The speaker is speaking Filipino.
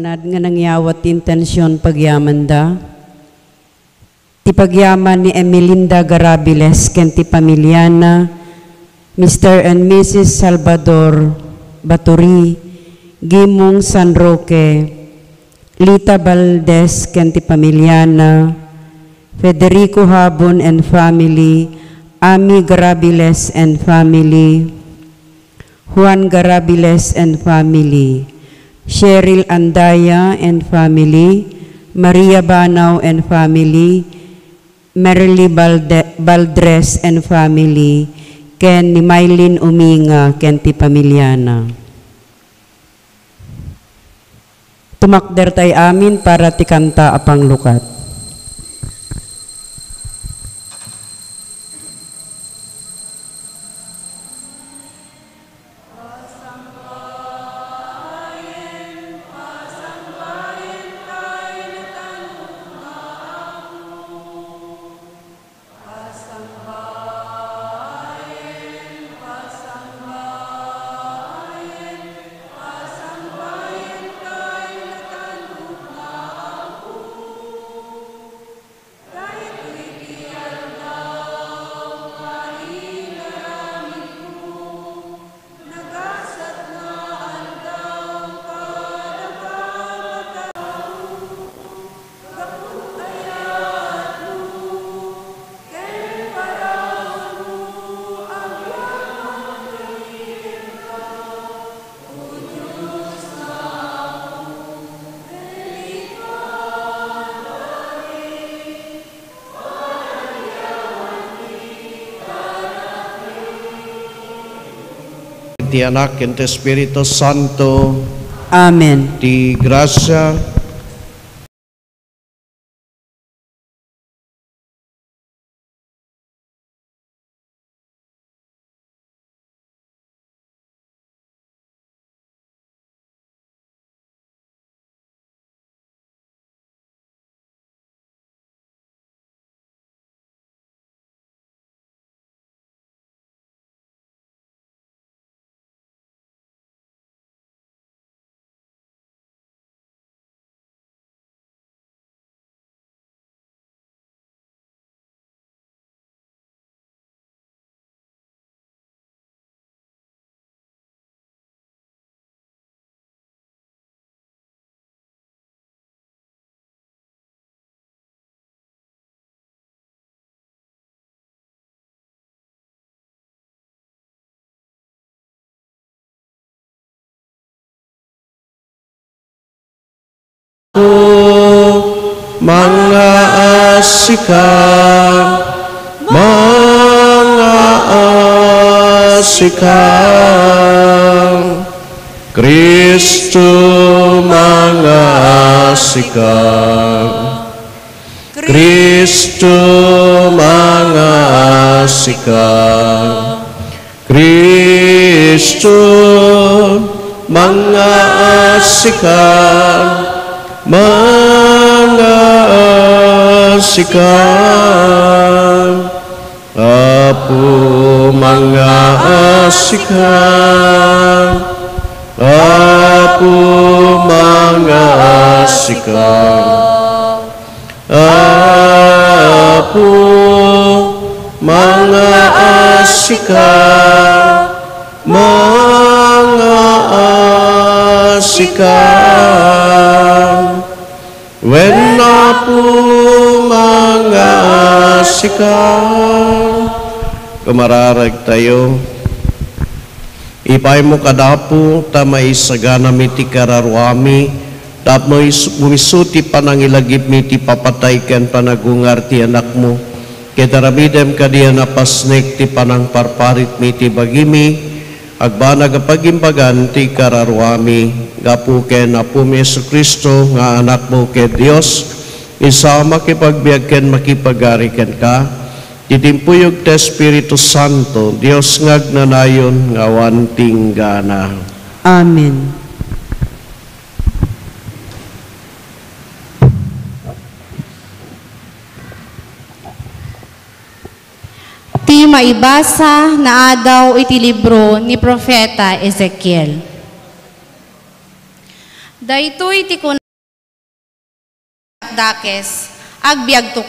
Nga nangyawat intensyon pagyaman da. Ti pagyaman ni Emelinda Garabiles ken ti pamilyana, Mr. and Mrs. Salvador Baturi, Gimong San Roque, Lita Valdez ken ti pamilyana, Federico Habon and family, Ami Garabiles and family, Juan Garabiles and family, Cheryl Andaya and family, Maria Banao and family, Merly Baldres and family, ken ni Mylene Uminga ken ti pamilyana. Tumakder tay amin para ti kanta apang lukat. Ti Anak ken ti Espiritu Santo. Amen. Ti grasya mga asikang Kristo, mga asikang Kristo, mga asikang Kristo, mga asikang mga asikang Apo, mga asikang Apo, mga asikang Apo, mga asikang mga asikang when na po mga asikang kumararag tayo ipay mo kadapo tamay sagana miti kararwami tap mo umisuti panangilagip miti papatay ken panagungar ti anak mo ketarabidem kadiya napasnek ti panang parparit miti bagimi agbanag pagimbagan ti kararwami gapu ken Apo Yesu Kristo nga anak mo ken Dios isa makipagbiag ken makipagari ken ka titimpuyog ti Espiritu Santo Dios ngagnanayon nga wan tinggana. Amen. Ti maibasa na adaw iti libro ni Propeta Ezekiel. Daytoy ti kun dakes agbiag to